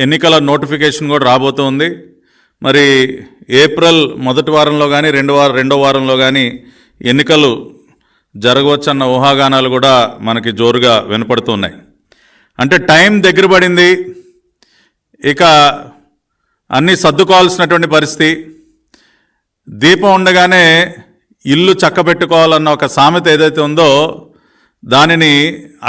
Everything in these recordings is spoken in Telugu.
ఎన్నికల నోటిఫికేషన్ కూడా రాబోతుంది. మరి ఏప్రిల్ మొదటి వారంలో కానీ రెండో వారంలో కానీ ఎన్నికలు జరగవచ్చన్న ఊహాగానాలు కూడా మనకి జోరుగా వినపడుతున్నాయి. అంటే టైం దగ్గర పడింది, ఇక అన్నీ సర్దుకోవాల్సినటువంటి పరిస్థితి. దీపం ఉండగానే ఇల్లు చక్కబెట్టుకోవాలన్న ఒక సామెత ఏదైతే ఉందో దానిని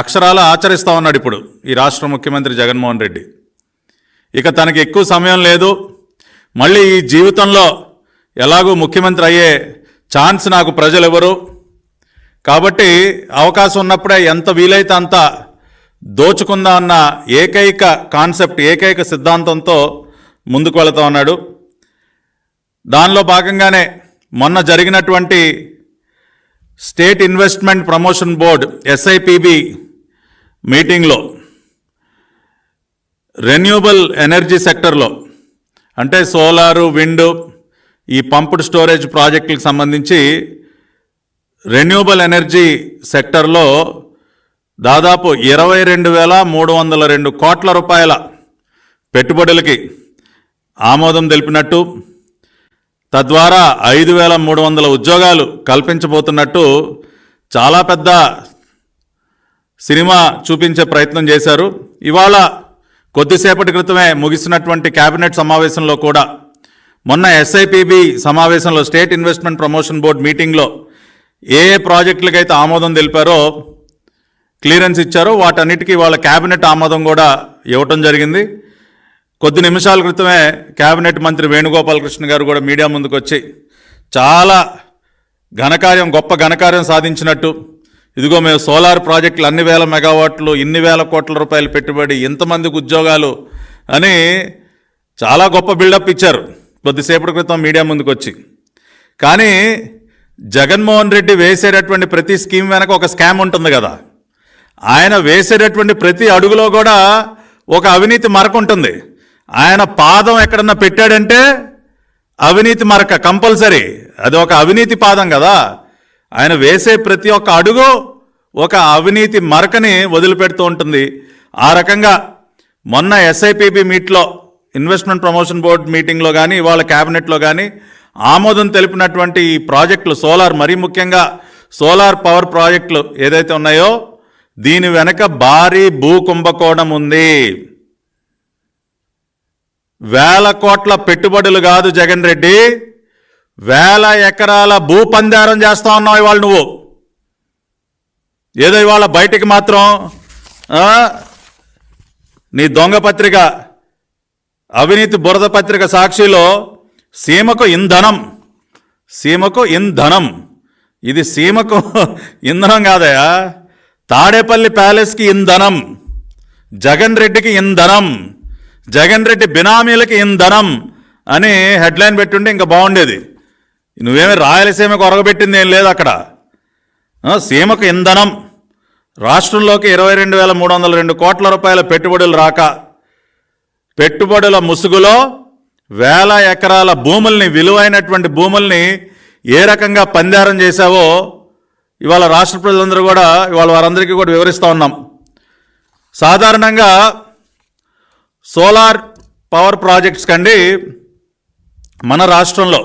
అక్షరాల ఆచరిస్తూ ఉన్నాడు ఇప్పుడు ఈ రాష్ట్ర ముఖ్యమంత్రి జగన్మోహన్ రెడ్డి. ఇక తనకి ఎక్కువ సమయం లేదు, మళ్ళీ ఈ జీవితంలో ఎలాగూ ముఖ్యమంత్రి అయ్యే ఛాన్స్ నాకు ప్రజలు ఎవరు, కాబట్టి అవకాశం ఉన్నప్పుడే ఎంత వీలైతే అంత దోచుకుందా అన్న ఏకైక కాన్సెప్ట్, ఏకైక సిద్ధాంతంతో ముందుకు వెళుతూ ఉన్నాడు. దానిలో భాగంగానే మొన్న జరిగినటువంటి state investment promotion board SIPB మీటింగ్లో రెన్యూబుల్ ఎనర్జీ సెక్టర్లో అంటే సోలారు, విండ్, ఈ పంప్డ్ స్టోరేజ్ ప్రాజెక్టులకు సంబంధించి రెన్యూబుల్ ఎనర్జీ సెక్టర్లో దాదాపు 22,302 కోట్ల రూపాయల పెట్టుబడులకి ఆమోదం తెలిపినట్టు, తద్వారా 5,300 ఉద్యోగాలు కల్పించబోతున్నట్టు చాలా పెద్ద సినిమా చూపించే ప్రయత్నం చేశారు. ఇవాళ కొద్దిసేపటి క్రితమే ముగిసినటువంటి కేబినెట్ సమావేశంలో కూడా మొన్న SIPB సమావేశంలో స్టేట్ ఇన్వెస్ట్మెంట్ ప్రమోషన్ బోర్డ్ మీటింగ్లో ఏ ప్రాజెక్టులకైతే ఆమోదం తెలిపారో, క్లియరెన్స్ ఇచ్చారో వాటన్నిటికీ వాళ్ళ కేబినెట్ ఆమోదం కూడా ఇవ్వటం జరిగింది. కొద్ది నిమిషాల క్రితమే కేబినెట్ మంత్రి వేణుగోపాలకృష్ణ గారు కూడా మీడియా ముందుకు వచ్చి చాలా ఘనకార్యం, గొప్ప ఘనకార్యం సాధించినట్టు, ఇదిగో మేము సోలార్ ప్రాజెక్టులు అన్ని వేల మెగావాట్లు, ఇన్ని వేల కోట్ల రూపాయలు పెట్టుబడి, ఇంతమందికి ఉద్యోగాలు అని చాలా గొప్ప బిల్డప్ ఇచ్చారు కొద్దిసేపటి క్రితం మీడియా ముందుకు వచ్చి. కానీ జగన్మోహన్ రెడ్డి వేసేటటువంటి ప్రతి స్కీమ్ వెనక ఒక స్కామ్ ఉంటుంది కదా. ఆయన వేసేటటువంటి ప్రతి అడుగులో కూడా ఒక అవినీతి మరక ఉంటుంది. ఆయన పాదం ఎక్కడన్నా పెట్టాడంటే అవినీతి మరక కంపల్సరీ, అది ఒక అవినీతి పాదం కదా. ఆయన వేసే ప్రతి ఒక్క అడుగు ఒక అవినీతి మరకని వదిలిపెడుతూ ఉంటుంది. ఆ రకంగా మొన్న SIPB మీట్లో, ఇన్వెస్ట్మెంట్ ప్రమోషన్ బోర్డ్ మీటింగ్లో కానీ ఇవాళ క్యాబినెట్లో కానీ ఆమోదం తెలిపినటువంటి ఈ ప్రాజెక్టులు, సోలార్, మరీ ముఖ్యంగా సోలార్ పవర్ ప్రాజెక్టులు ఏదైతే ఉన్నాయో దీని వెనక భారీ భూ కుంభకోణం ఉంది. వేల కోట్ల పెట్టుబడులు కాదు జగన్ రెడ్డి, వేల ఎకరాల భూ పందారం చేస్తా ఉన్నావు ఇవాళ నువ్వు. ఏదో ఇవాళ బయటికి మాత్రం నీ దొంగ పత్రిక, అవినీతి బురద పత్రిక సాక్షిలో సీమకు ఇంధనం, సీమకు ఇంధనం, ఇది సీమకు ఇంధనం కాదయా, తాడేపల్లి ప్యాలెస్కి ఇంధనం, జగన్ రెడ్డికి ఇంధనం, జగన్ రెడ్డి బినామీలకి ఇంధనం అని హెడ్లైన్ పెట్టుంటే ఇంకా బాగుండేది. నువ్వేమి రాయలసీమకు ఒరగబెట్టింది ఏం లేదు అక్కడ. సీమకు ఇంధనం, రాష్ట్రంలోకి 22,302 కోట్ల రూపాయల పెట్టుబడులు రాక, పెట్టుబడుల ముసుగులో వేల ఎకరాల భూముల్ని, విలువైనటువంటి భూముల్ని ఏ రకంగా పందారం చేశావో ఇవాళ రాష్ట్ర ప్రజలందరూ కూడా, ఇవాళ వారందరికీ కూడా వివరిస్తూ ఉన్నాం. సాధారణంగా సోలార్ పవర్ ప్రాజెక్ట్స్ కండి మన రాష్ట్రంలో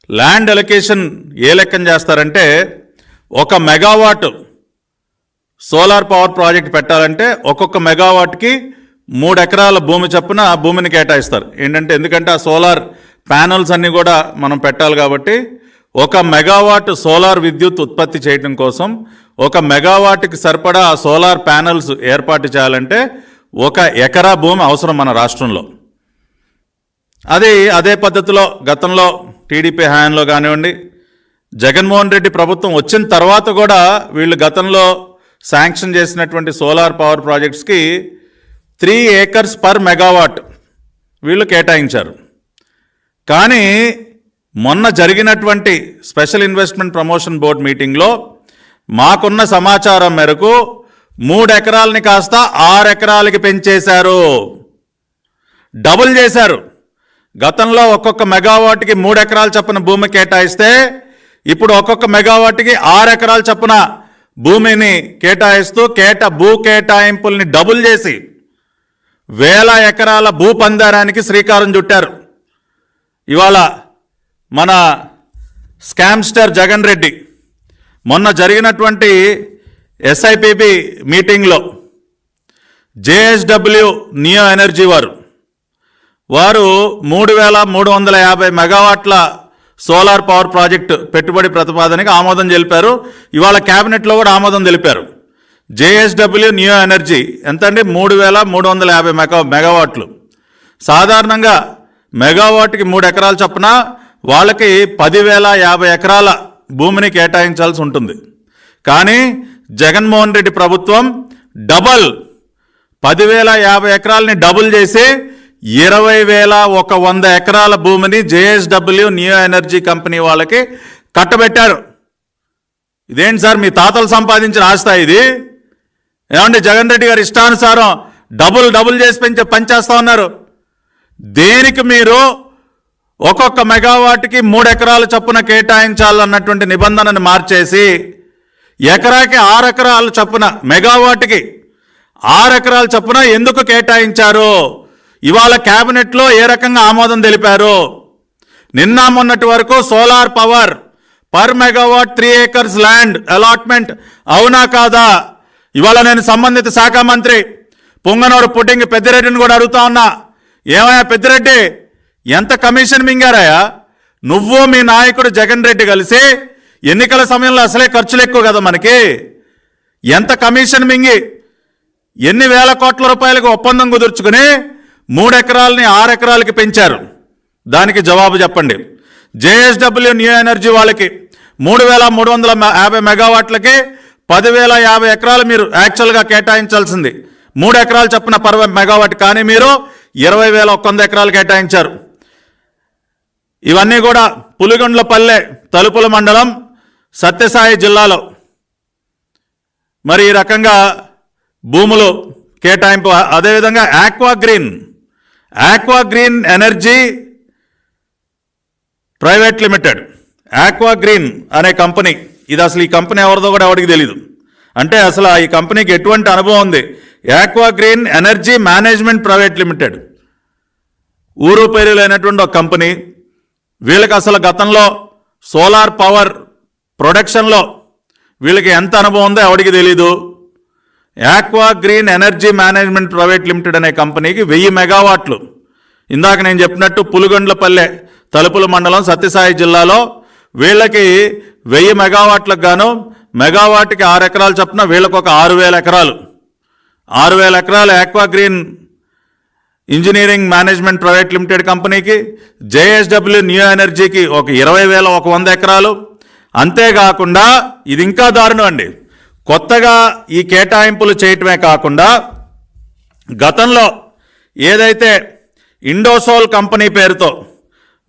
ల్యాండ్ అలొకేషన్ ఏ లెక్కన చేస్తారంటే, 1 మెగావాట్ సోలార్ పవర్ ప్రాజెక్ట్ పెట్టాలంటే ఒక్కొక్క మెగావాట్కి 3 ఎకరాల భూమి చొప్పున భూమిని కేటాయిస్తారు. ఏంటంటే ఎందుకంటే ఆ సోలార్ ప్యానల్స్ అన్నీ కూడా మనం పెట్టాలి కాబట్టి 1 మెగావాట్ సోలార్ విద్యుత్ ఉత్పత్తి చేయడం కోసం 1 మెగావాట్కి సరిపడా ఆ సోలార్ ప్యానల్స్ ఏర్పాటు చేయాలంటే 1 ఎకరా భూమి అవసరం మన రాష్ట్రంలో. అదే పద్ధతిలో గతంలో టీడీపీ హయాంలో కానివ్వండి, జగన్మోహన్ రెడ్డి ప్రభుత్వం వచ్చిన తర్వాత కూడా వీళ్ళు గతంలో శాంక్షన్ చేసినటువంటి సోలార్ పవర్ ప్రాజెక్ట్స్కి 3 acres per మెగావాట్ వీళ్ళు కేటాయించారు. కానీ మొన్న జరిగినటువంటి స్పెషల్ ఇన్వెస్ట్మెంట్ ప్రమోషన్ బోర్డ్ మీటింగ్లో మాకున్న సమాచారం మేరకు 3 ఎకరాలని కాస్త 6 ఎకరాలకి పెంచేశారు, డబుల్ చేశారు. గతంలో ఒక్కొక్క మెగావాట్కి 3 ఎకరాల చొప్పున భూమి కేటాయిస్తే ఇప్పుడు ఒక్కొక్క మెగావాట్కి 6 ఎకరాల చొప్పున భూమిని కేటాయిస్తూ భూ కేటాయింపుల్ని డబుల్ చేసి వేల ఎకరాల భూపందారానికి శ్రీకారం చుట్టారు. ఇవాళ మన స్కామ్స్టర్ జగన్ రెడ్డి మొన్న జరిగినటువంటి ఎస్ఐపిబి మీటింగ్లో జేఎస్డబ్ల్యూ నియో ఎనర్జీ వారు 3,350 మెగావాట్ల సోలార్ పవర్ ప్రాజెక్టు పెట్టుబడి ప్రతిపాదనకి ఆమోదం తెలిపారు. ఇవాళ క్యాబినెట్లో కూడా ఆమోదం తెలిపారు. జేఎస్డబ్ల్యూ నియో ఎనర్జీ ఎంత అండి? 3,350 మెగావాట్లు. సాధారణంగా మెగావాట్కి 3 ఎకరాలు చొప్పున వాళ్ళకి 10,050 ఎకరాల భూమిని కేటాయించాల్సి ఉంటుంది. కానీ జగన్మోహన్ రెడ్డి ప్రభుత్వం 10,050 ఎకరాలని డబుల్ చేసి 20,100 ఎకరాల భూమిని జేఎస్డబ్ల్యూ నియో ఎనర్జీ కంపెనీ వాళ్ళకి కట్టబెట్టారు. ఇదేంటి సార్, మీ తాతలు సంపాదించిన ఆస్తా ఇది? ఏమండి, జగన్ రెడ్డి గారు ఇష్టానుసారం డబుల్ చేసి పనిచేస్తా ఉన్నారు. దేనికి మీరు ఒక్కొక్క మెగావాట్కి 3 ఎకరాల చొప్పున కేటాయించాలన్నటువంటి నిబంధనను మార్చేసి ఎకరాకి 6 ఎకరాల చొప్పున, మెగావాట్కి 6 ఎకరాల చొప్పున ఎందుకు కేటాయించారు? ఇవాళ క్యాబినెట్లో ఏ రకంగా ఆమోదం తెలిపారు? నిన్న మొన్నటి వరకు solar power per megawatt 3 acres land allotment అవునా కాదా? ఇవాళ నేను సంబంధిత శాఖ మంత్రి పొంగనూరు పుట్టింగ్ పెద్దిరెడ్డిని కూడా అడుగుతా ఉన్నా. ఏమయ్యా పెద్దిరెడ్డి, ఎంత కమిషన్ మింగారాయా? నువ్వు మీ నాయకుడు జగన్ రెడ్డి కలిసి ఎన్నికల సమయంలో అసలే ఖర్చులు ఎక్కువ కదా మనకి, ఎంత కమిషన్ మింగి ఎన్ని వేల కోట్ల రూపాయలకు ఒప్పందం కుదుర్చుకుని 3 ఎకరాలని 6 ఎకరాలకి పెంచారు? దానికి జవాబు చెప్పండి. జేఎస్డబ్ల్యూ న్యూ ఎనర్జీ వాళ్ళకి 3,350 మెగావాట్లకి 10,050 ఎకరాలు మీరు యాక్చువల్గా కేటాయించాల్సింది 3 ఎకరాలు చొప్పున పర్ మెగావాట్, కానీ మీరు 20,100 ఎకరాలు కేటాయించారు. ఇవన్నీ కూడా పులిగొండ్లపల్లె తలుపుల మండలం సత్యసాయి జిల్లాలో మరి ఈ రకంగా భూములు కేటాయింపు. అదేవిధంగా aqua green energy private limited, aqua green అనే కంపెనీ, ఇది అసలు ఈ కంపెనీ ఎవరిదో కూడా ఎవరికి తెలియదు. అంటే అసలు ఈ కంపెనీకి ఎటువంటి అనుభవం ఉంది? Aqua green energy management private limited, ఊరు పేరు లేనటువంటి ఒక కంపెనీ. వీళ్ళకి అసలు గతంలో సోలార్ పవర్ ప్రొడక్షన్లో వీళ్ళకి ఎంత అనుభవం ఉందో ఎవరికి తెలీదు. Aqua green energy management private limited అనే కంపెనీకి 1000 మెగావాట్లు, ఇందాక నేను చెప్పినట్టు పులిగొండ్లపల్లె తలుపుల మండలం సత్యసాయి జిల్లాలో వీళ్ళకి 1000 మెగావాట్లకు గాను మెగావాట్కి 6 ఎకరాలు చొప్పున వీళ్ళకి ఒక 6,000 ఎకరాలు. 6,000 ఎకరాలు aqua green engineering management private limited కంపెనీకి, జేఎస్డబ్ల్యూ న్యూ ఎనర్జీకి ఒక 20,100 ఎకరాలు. అంతేకాకుండా ఇది ఇంకా దారుణం అండి, కొత్తగా ఈ కేటాయింపులు చేయటమే కాకుండా గతంలో ఏదైతే ఇండోసోల్ కంపెనీ పేరుతో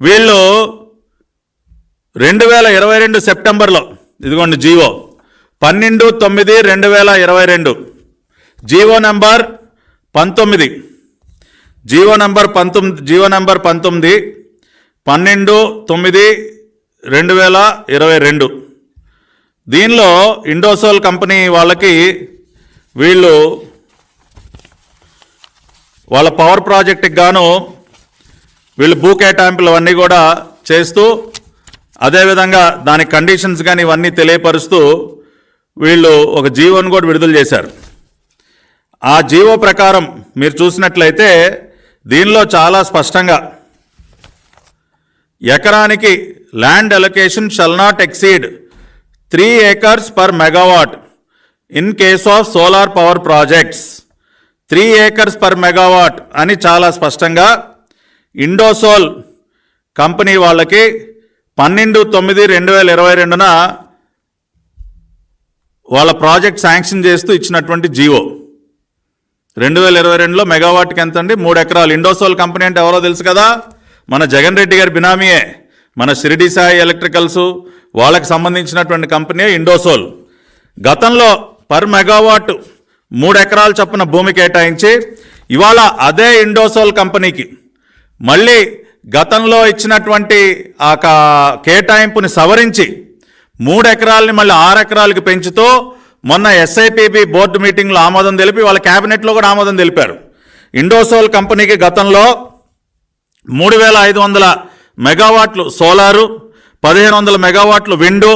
వీళ్ళు 2022 సెప్టెంబర్లో, ఇదిగోండి GO 12/9/2022, GO number 19, GO number 12/9/2022. దీనిలో ఇండోసోల్ కంపెనీ వాళ్ళకి వీళ్ళు వాళ్ళ పవర్ ప్రాజెక్టుకి గాను వీళ్ళు భూ కేటాయింపులు అవన్నీ కూడా చేస్తూ, అదేవిధంగా దాని కండిషన్స్ కానీ ఇవన్నీ తెలియపరుస్తూ వీళ్ళు ఒక జీవోను కూడా విడుదల చేశారు. ఆ జీవో ప్రకారం మీరు చూసినట్లయితే దీనిలో చాలా స్పష్టంగా ఎకరానికి land allocation shall not exceed 3 acres per megawatt in case of solar power projects. 3 acres per megawatt అని చాలా స్పష్టంగా ఇండోసోల్ కంపెనీ వాళ్ళకి 12/9/2022 వాళ్ళ ప్రాజెక్ట్ శాంక్షన్ చేస్తూ ఇచ్చినటువంటి జీవో. 2022లో మెగావాట్కి ఎంత అండి? 3 ఎకరాలు. ఇండోసోల్ కంపెనీ అంటే ఎవరో తెలుసు కదా, మన జగన్ రెడ్డి గారి బినామీయే, మన షిరిడి సాయి ఎలక్ట్రికల్స్ వాళ్ళకి సంబంధించినటువంటి కంపెనీ ఇండోసోల్. గతంలో పర్ మెగావాట్ 3 ఎకరాలు చొప్పున భూమి కేటాయించి ఇవాళ అదే ఇండోసోల్ కంపెనీకి మళ్ళీ గతంలో ఇచ్చినటువంటి ఆ కేటాయింపుని సవరించి 3 ఎకరాలని మళ్ళీ 6 ఎకరాలకి పెంచుతూ మొన్న ఎస్ఐపిబి బోర్డు మీటింగ్లో ఆమోదం తెలిపి వాళ్ళ క్యాబినెట్లో కూడా ఆమోదం తెలిపారు. ఇండోసోల్ కంపెనీకి గతంలో 3,500 మెగావాట్లు సోలారు, 1,500 మెగావాట్లు విండు,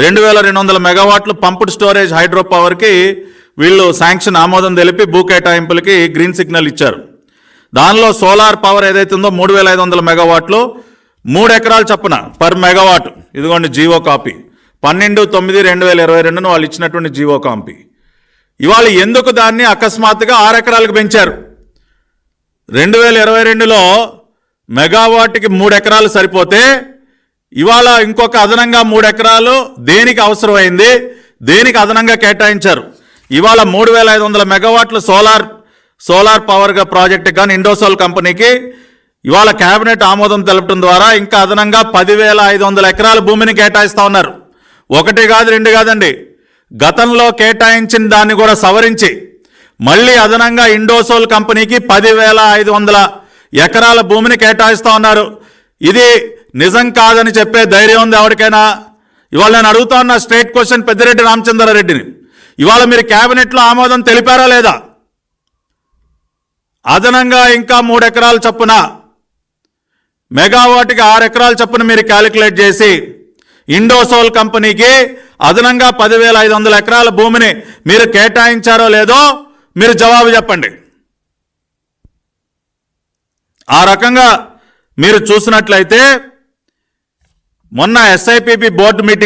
2,200 మెగావాట్లు పంప్డ్ స్టోరేజ్ హైడ్రో పవర్కి వీళ్ళు శాంక్షన్ ఆమోదం తెలిపి భూ కేటాయింపులకి గ్రీన్ సిగ్నల్ ఇచ్చారు. దానిలో సోలార్ పవర్ ఏదైతే ఉందో 3,500 మెగావాట్లు 3 ఎకరాలు చొప్పున పర్ మెగావాట్, ఇదిగోండి జీవో కాపీ 12/9/2022 వాళ్ళు ఇచ్చినటువంటి జీవో కాపీ. ఇవాళ ఎందుకు దాన్ని అకస్మాత్తుగా 6 ఎకరాలకు పెంచారు? 2022లో మెగావాట్కి 3 ఎకరాలు సరిపోతే ఇవాళ ఇంకొక అదనంగా 3 ఎకరాలు దేనికి అవసరమైంది, దేనికి అదనంగా కేటాయించారు? ఇవాళ 3,500 మెగావాట్ల సోలార్ పవర్ ప్రాజెక్ట్ కానీ ఇండోసోల్ కంపెనీకి ఇవాళ కేబినెట్ ఆమోదం తెలపడం ద్వారా ఇంకా అదనంగా 10,500 ఎకరాల భూమిని కేటాయిస్తా ఉన్నారు. 1 కాదు 2 కాదండి, గతంలో కేటాయించిన దాన్ని కూడా సవరించి మళ్ళీ అదనంగా ఇండోసోల్ కంపెనీకి 10,500 ఎకరాల భూమిని కేటాయిస్తా ఉన్నారు. ఇది నిజం కాదని చెప్పే ధైర్యం ఉంది ఎవరికైనా? ఇవాళ నేను అడుగుతా ఉన్న స్ట్రైట్ క్వశ్చన్ పెద్దిరెడ్డి రామచంద్రారెడ్డిని, ఇవాళ మీరు కేబినెట్లో ఆమోదం తెలిపారా లేదా? అదనంగా ఇంకా 3 ఎకరాల చొప్పున మెగావాట్కి 6 ఎకరాల చొప్పున మీరు క్యాలిక్యులేట్ చేసి ఇండోసోల్ కంపెనీకి అదనంగా 10,500 ఎకరాల భూమిని మీరు కేటాయించారో లేదో మీరు జవాబు చెప్పండి. ఆ రకంగా మీరు చూసినట్లయితే మొన్న SIPB బోర్డు మీటింగ్